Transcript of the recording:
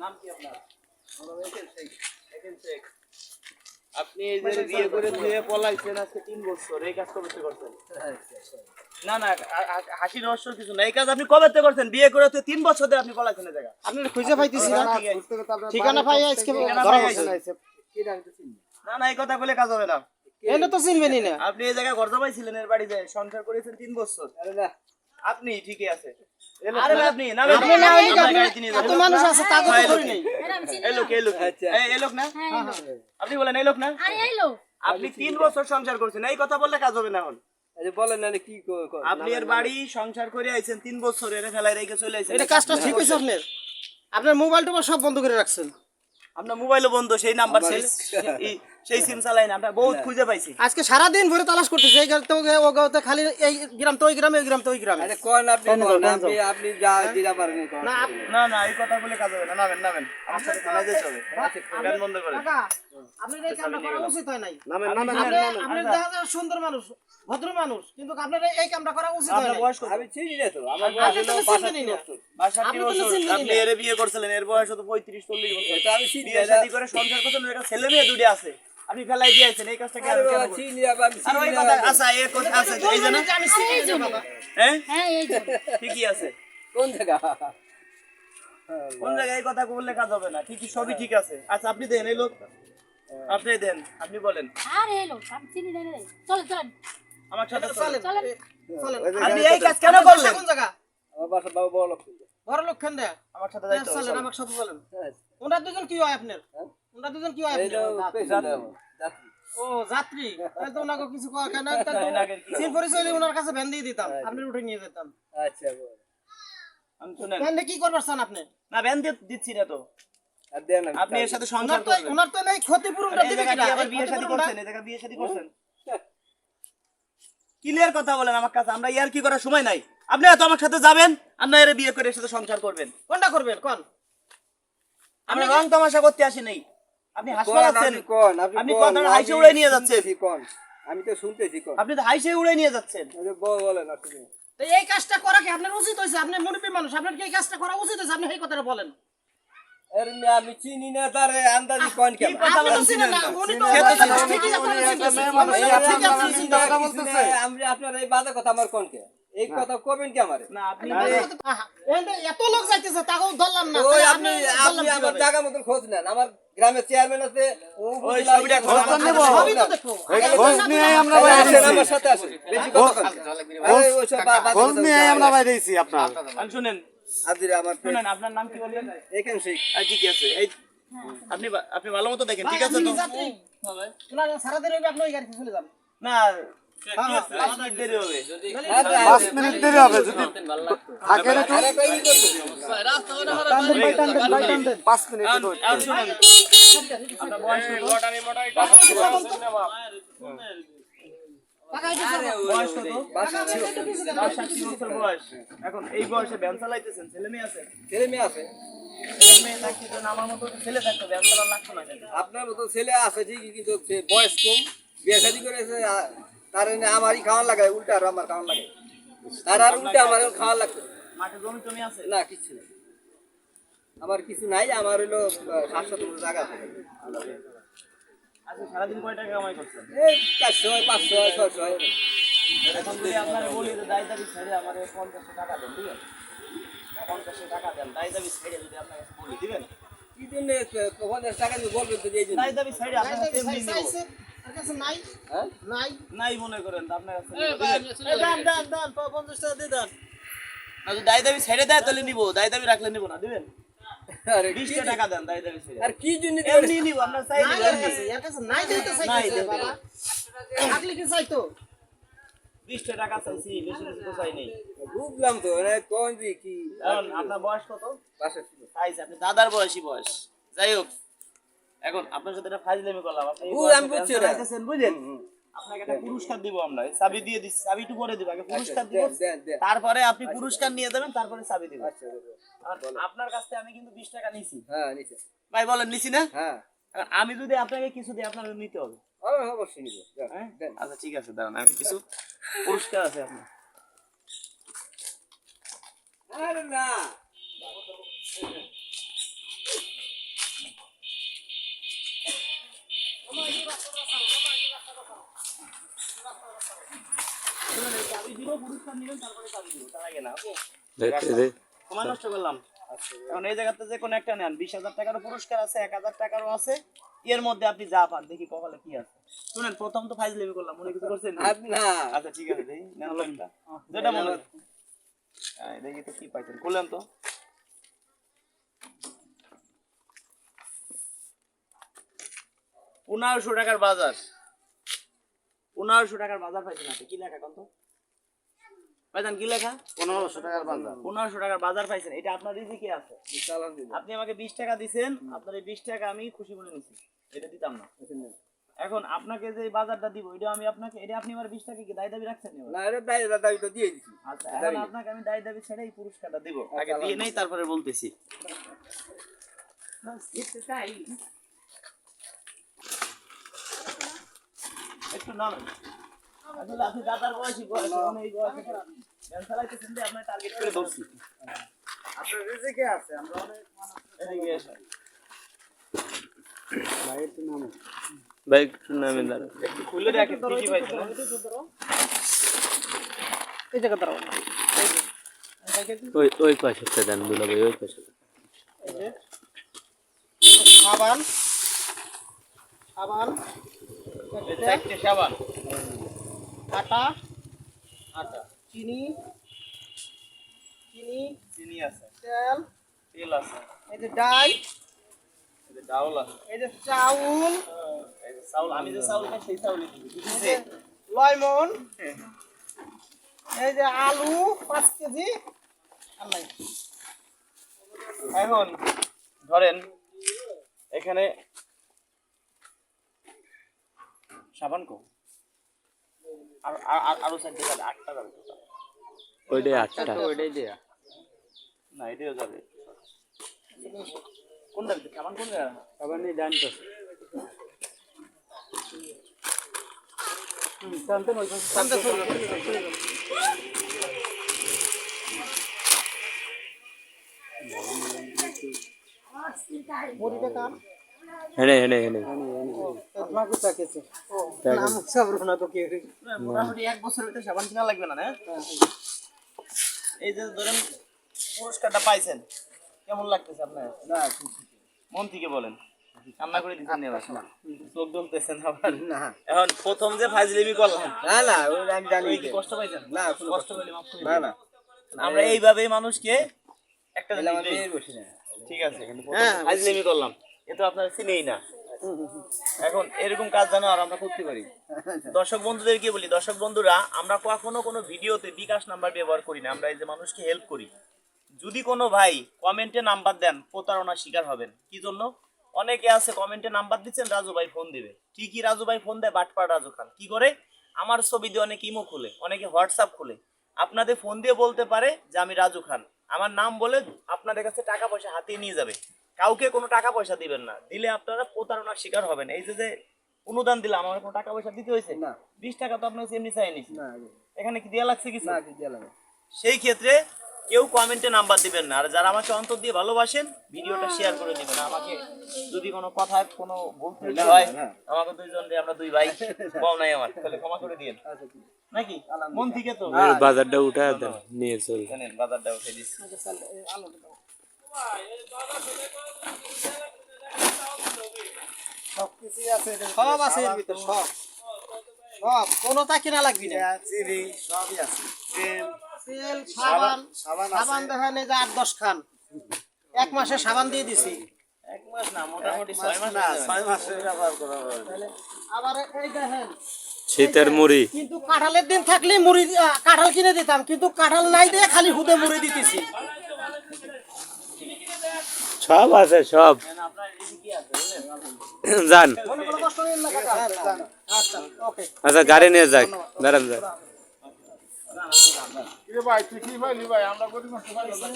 নাম কি আপনার? আপনি এই যে বিয়ে করে দিয়ে পলাইছেন আজকে 3 বছর, এই কাজ কবে থেকে করছেন? না না, হাসি রহস্য কিছু না। এই কাজ আপনি কবে থেকে করছেন? বিয়ে করে তো 3 বছর ধরে আপনি পলাইছেন এই জায়গা। আপনি খুঁজে পাইতেছি না, ঠিকানা পাই আজকে ধরা পড়ছে। না না, এই কথা বলে কাজ হবে না। এনে তো চিনবেনই না। আপনি এই জায়গায় ঘর জমাইছিলেন, এর বাড়িতে সংসার করেছেন 3 বছর। আপনি ঠিকই আছে। আরে ভাই আপনি না, আপনি না হইলে কি এত মানুষ আছে তা তো করি নাই। এই লোক এই লোক না, আপনি বলেন এই লোক না। আরে এই লোক আপনি 3 বছর সংসার করছেন, এই কথা বললে কাজ হবে না। এখন বলেন না কি আপনি এর বাড়ি সংসার করে আইছেন 3 বছর, এর ফেলাই রেখে চলে আইছেন। এটা কাজটা ঠিক হইছে আপনার? আপনার মোবাইল টোবাইল সব বন্ধ করে রাখছেন। আপনার মোবাইলও বন্ধ, সেই নাম্বার সেই সিম চালাইন। আমরা বহুত খুঁজে পাইছি। আজকে সারা দিন ভরে তালাশ করতেছে, এই গাঁতে ও গাঁতে, খালি এই গ্রাম তো ওই গ্রামে, ওই গ্রাম তো ওই গ্রামে। আরে কোন আপনি যা দিরা পারেন কোন না না, এই কথা বলে কাজ হবে না। নামেন নামেন, আমার সাথে থানায় যেতে হবে। গান বন্ধ করেন। কাকা, আপনি এই কামটা করা উচিত হয় নাই। নামেন আপনি দেখা যায় সুন্দর মানুষ, ভদ্র মানুষ, কিন্তু আপনার এই কামটা করা উচিত হয় আপনার নাই। বয়স কত? আমি চিনি না তো আমার আপনি তো চিনবেনই না। 62 বছর। আপনি এর বিয়ে করছিলেন, এর বয়স তো 35-40 বছর। এটা আমি চিনি বিয়ে শাদী করে সংসার করছেন, একটা ছেলে মেয়ে দুটো আছে। আপনি ফেলাই দিয়েছেন, এই কাজটা কি আর কেন? চিনি আমি আর ওই কথা আচ্ছা, এই কথা আছে এই জন্য, আমি চিনি না বাবা। হ্যাঁ হ্যাঁ এই যে ঠিকই আছে। কোন জায়গা কোন জায়গায় এই কথা বললে কাজ হবে না। ঠিকই, সবই ঠিক আছে। আচ্ছা আপনি দেন, এই লোক আপনি দেন, আপনি বলেন। আরে এই লোক আমি চিনি না রে। চল চল আমার সাথে চলেন। চলেন চলেন। আপনি এই কাজ কেন করলেন? কোন জায়গা? আমার বাসা বাবা বড় লোক বড় লক্ষণ দেয়া। আমার সাথে যাইতে হবে। চলেন, আমাকে সব বলেন। ওনারা দুজন কি হয় আপনার? ওনারা দুজন কি হয় এই আপনার? পেছন যাত্রী ও যাত্রী। তাহলে তো ওনাকে কিছু কয় কেন? সিল পরিচয় হলে ওনার কাছে ভ্যান দিয়ে দিতাম, আপনি উঠে নিয়ে যেতাম। আচ্ছা বল আমি শুনেন ভ্যানটা কি করবার চান আপনি? না, ব্যান দিচ্ছি না তো। আর দেন আমি আপনি এর সাথে সংসার করবেন। ওনার তো নেই ক্ষতিপূরণটা এই দিবে জায়গায় কিনা? কি আবার বিয়ে শাদী করছেন? এই জায়গায় বিয়ে শাদী করছেন? ক্লিয়ার কথা বলেন আমার কাছে। আমরা ইয়ার কি করার সময় নাই। আপনি তো আমার সাথে যাবেন, আপনারা এর বিয়ে করে এর সাথে সংসার করবেন। কোনটা করবেন কোন? আমরা রং তামাশা করতে আসি নাই। আপনি হাসপাতাল কোন আপনি কথা হাইসে উড়ে নিয়ে যাচ্ছেন। কোন আমি তো শুনতেছি কোন আপনি তো হাইসে উড়ে নিয়ে যাচ্ছেন। বলেন আপনি তো এই কাজটা করা কি আপনার উচিত হয়েছে? আপনি মুরব্বী মানুষ, আপনার কি এই কাজটা করা উচিত হয়েছে? আপনি এই কথাটা বলেন। এর আমি চিনি না তারে আন্দাজি কোন কি কেন কথা আপনি তো বলছেন? চিনেন না, উনি তো সে তো চিনে। ঠিকই আপনারা চিনতেছেন। কথা বলতেছে আমি আপনার এই বাজে কথা আমার কোন কে এই কথা কবেন কি আমারে না আপনি আহা, এত লোক যাইতেছে তাও ধরলাম না। ওই তাহলে আপনি ধরলাম আপনি আমার কিভাবে? জায়গা মতন খোঁজ নেন আমার গ্রামের চেয়ারম্যান আছে ওই ছবিটা খোঁজ নেব। সবই তো দেখো। খোঁজ নিয়ে আমরা আসেন আমার সাথে আসেন বেশি কথা খোঁজ নিয়ে আমরা বাইরেছি আপনার। আমি শুনেন, আদিরে আমার শুনেন আপনার নাম কি বললেন? এখান সেই ঠিক আছে। এই আপনি ভালো মতো দেখেন, ঠিক আছে তো? যাত্রী। না না, সারাদিন হইবে আপনি ওই গাড়িতে চলে যান। না আমাদের দেরি হবে। 5 মিনিট দেরি হবে যদি থাকে না তো 5 মিনিট তো আর শুনেন, আপনার বয়স কত? টাকা দিতে বয়স কত? 62 বছর বয়স। এখন এই বয়সে ভ্যান চালাইতেছেন, ছেলে মেয়ে আছে? ছেলে মেয়ে আছে ছেলে মেয়ে থাকতে তো আমার মতো ছেলে থাকতো, ভ্যান চালানো লাগতো না কেন? আপনার মতো ছেলে আছে ঠিকই কিন্তু সে বয়স কম বিয়ে শাদী করেছে তার আমারই খাওয়ান লাগায় উল্টা আর আমার খাওয়ান লাগে তার আর উল্টা আমার খাওয়ান লাগতো মাঠে জমি টমি আছে? না কিছু নেই আমার কিছু নাই আমার হইলো 700 জায়গা আছে আচ্ছা, সারাদিন কয় টাকা কামাই করছেন? এই 400 500 600 এখন যদি আপনারা বলি যে দায় দাবি ছেড়ে আমার 50 টাকা দেন, দিবেন? 50 টাকা দেন, দায় দাবি ছেড়ে যদি আপনাকে বলি, দিবেন? কি জন্য 50 টাকা দিয়ে বলবেন তো এই জন্য দায় দাবি ছেড়ে আপনার কাছে এমনি নিব। আর কাছে নাই হ্যাঁ নাই। নাই মনে করেন তো আপনার কাছে এই দিবেন? দান দান দান 50 টাকা দিয়ে দান। না, যদি দায় দাবি ছেড়ে দেয় তাহলে নিব, দায় দাবি রাখলে নিব না, দিবেন? আরে 20 টাকা দেন দায় দাবি ছেড়ে। আর কি জন্য এমনি নিব, আপনার চাই নাই নিব, এর এমনি। কাছে, এর কাছে নাই দিতে নাই চাইতেছে দিতে। বাবা। থাকলে কি চাইতো? 20 টাকা চাইছি, বেশি কিছু তো চাই নেই। বুঝলাম তো কোন যে কি এখন আপনার বয়স কত? বাসা ছিল চাইছে আপনি দাদার বয়সী বয়স। যাই হোক, এখন আপনার সাথে একটা ফাইজলামি করলাম। আপনি এই ও, বয়সে আমি বুঝছি ব্যবসা ওটা। রাখতেছেন, বুঝলেন? আপনাকে একটা পুরস্কার দিব আমরা। এই চাবি দিয়ে দিচ্ছি, চাবি একটু পরে দিব। আগে পুরস্কার দিব, দেন তারপরে আপনি পুরস্কার নিয়ে যাবেন, তারপরে চাবি দিব। আচ্ছা আর আপনার কাছ থেকে আমি কিন্তু 20 টাকা নিছি। হ্যাঁ নিচে ভাই বলেন, নিছি না? হ্যাঁ এখন আমি যদি আপনাকে কিছু দিই, আপনার নিতে হবে। অবশ্যই নিব হ্যাঁ? দেন আচ্ছা ঠিক আছে, দাঁড়ান, আমি কিছু পুরস্কার আছে আপনার। আরে না চাবি দিব, পুরস্কার নেবেন, তারপরে চাবি দিব, তার আগে না। ওকে, সময় নষ্ট করলাম। এখন এই জায়গাতে যে কোনো একটা নেন, 20,000 টাকারও পুরস্কার আছে, 1,000 টাকারও আছে, এর মধ্যে আপনি যা পান দেখি কপালে কি আছে। শুনেন, প্রথম তো ফাইজলামি করলাম, মনে কিছু করছেন না? না আচ্ছা ঠিক আছে, দেখি নেন লাইনটা, যেটা মনে হয়। দেখি তো কি পাইছেন, খুললেন তো। 1500 টাকার বাজার, 1500 টাকার বাজার পাইছেন আপনি। কি লেখা কত পাইছেন, কি লেখা? 1500 টাকার বাজার। 1500 টাকার বাজার পাইছেন, এটা আপনার রিজিকে আছে। আপনি আমাকে 20 টাকা দিবেন, আপনার এই 20 টাকা আমি খুশি মনে নিছি, এটা দিতাম না। এখন আপনাকে যে বাজারটা দিব, এটা আমি আপনাকে, এটা আপনি আমার 20 টাকা কি দায় দাবি রাখছেন না? না এটা দাবি তো দিয়ে দিছি। আচ্ছা, এখন আপনাকে আমি দায় দাবি ছেড়ে এই পুরস্কারটা দিব, আগে দিয়ে নেই তারপরে বলতেছি। একটু নাম আসলে আপনি দাদার বয়সী বয়স, এখন এই বয়সে ব্যান চালাইতেছেন যে আপনার টার্গেট করে ধরছি। আপনার রিজিকে আছে, আমরা অনেক এদিকে এসে বাইক নামে দাঁড়া একটু খুলে রাখেন, কি কি পাইছেন। এই জায়গা দাঁড়াও। ওই পাশে দেন দুলা ভাই, ওই পাশে। সাবান, সাবান, চারটে সাবান, আটা, আটা, চিনি, চিনি, চিনি আছে, তেল, তেল আছে, এই যে ডাল, এই যে ডাউল আছে, এই যে চাউল, এই যে চাউল, আমি যে চাউল খাই সেই চাউলই দিবি, এই বুঝছেন? যে লয়মন, এই যে আলু 5 কেজি। আর নাই। এখন ধরেন এখানে সাবান কো আর আরো চারটে যাবে, 8টা যাবে total। ওইটাই 8টা। না এটাও যাবে। কোন যাবে সাবান, কোন যাবে? আবার নেই ডান পাশে। মুড়িটা কার? হেনে আপনার কোথা কেছে? নাম সব রুনা তো কি? মোটামুটি 1 বছরের ভিতরে সাবান কিনা লাগবে না, না? এই যে ধরেন পুরস্কারটা পাইছেন, কেমন লাগতেছে আপনার? না মন থেকে বলেন, কান্না করে দিচ্ছেন না, চোখ জ্বলতেছেন আবার। না এখন প্রথম যে ফাইজলামি করলাম, না না ওই আমি জানি ওই কি কষ্ট পাইছেন? না কোনো কষ্ট পেলে মাফ করে না দিন। না আমরা এইভাবেই মানুষকে একটা জিনিস আমার দিই। মেয়ের বসে না ঠিক আছে, কিন্তু ফাইজলামি করলাম, এ তো আপনারা চিনেই না। এখন এরকম কাজ যেন আর আমরা করতে পারি। দর্শক বন্ধুদেরকে বলি, দর্শক বন্ধুরা, আমরা কখনো কোনো ভিডিওতে বিকাশ নাম্বার ব্যবহার করি না, আমরা এই যে মানুষকে হেল্প করি। যদি কোনো ভাই কমেন্টে নাম্বার দেন, প্রতারণার শিকার হবেন। কি জন্য? অনেকে আছে কমেন্টে নাম্বার দিচ্ছেন, রাজু ভাই ফোন দিবে, ঠিকই রাজু ভাই ফোন দেয়, বাটপাড় রাজু খান কি করে, আমার ছবি দিয়ে অনেকে ইমো খুলে, অনেকে হোয়াটসঅ্যাপ খুলে, আপনাদের ফোন দিয়ে বলতে পারে যে আমি রাজু খান, আমার নাম বলে আপনাদের কাছে টাকা পয়সা হাতিয়ে নিয়ে যাবে। কাউকে কোনো টাকা পয়সা দিবেন না, দিলে আপনারা প্রতারণার শিকার হবেন। এই যে অনুদান দিলাম, আমার কোনো টাকা পয়সা দিতে হয়েছে না। 20 টাকা তো আপনাকে এমনি চাই নিছি, না এখানে কি দেয়া লাগছে কিছু? না কি গেলাম সেই ক্ষেত্রে কেউ কমেন্টে নাম্বার দিবেন না। আর যারা আমাকে অন্তর দিয়ে ভালোবাসেন, ভিডিওটা শেয়ার করে দিবেন। আমাকে যদি কোনো কথায় কোনো ভুল ত্রুটি হয়, আমাকে দুইজন আমরা দুই ভাই, কম নাই আমার, তাহলে ক্ষমা করে দিয়েন নাকি, মন থেকে তো। বাজারটা উঠা দেন, নিয়ে চল। জানেন বাজারটা উঠে দিচ্ছি। সব কিছুই আছে, সব আছে এর ভিতর, সব সব কোনোটা কিনা লাগবি না। চিনি সবই আছে। তেল, সাবান, সাবান আছে। সাবান দেখেন এই যে 8-10 খান, 1 মাসে সাবান দিয়ে দিছি। 1 মাস না, মোটামুটি 6 মাস না, হয়ে যাবে। 6 মাসে ব্যবহার করা হয়। আবার এই দেখেন, শীতের মুড়ি। কিন্তু কাঁঠালের দিন থাকলে মুড়ি কাঁঠাল কিনে দিতাম, কিন্তু কাঁঠাল নাই দিয়ে খালি হুদে মুড়ি দিতেছি। সব আছে সব। আপনার এদিকে কি আছে যান, মনে কোনো কষ্ট নেই না কাকা? আচ্ছা, ওকে। আচ্ছা গাড়ি নিয়ে যাক, দাঁড়ান যাক। কিরে ভাই, তুই কি পাইলি ভাই? আমরা গরিব মানুষ পাইলাম না।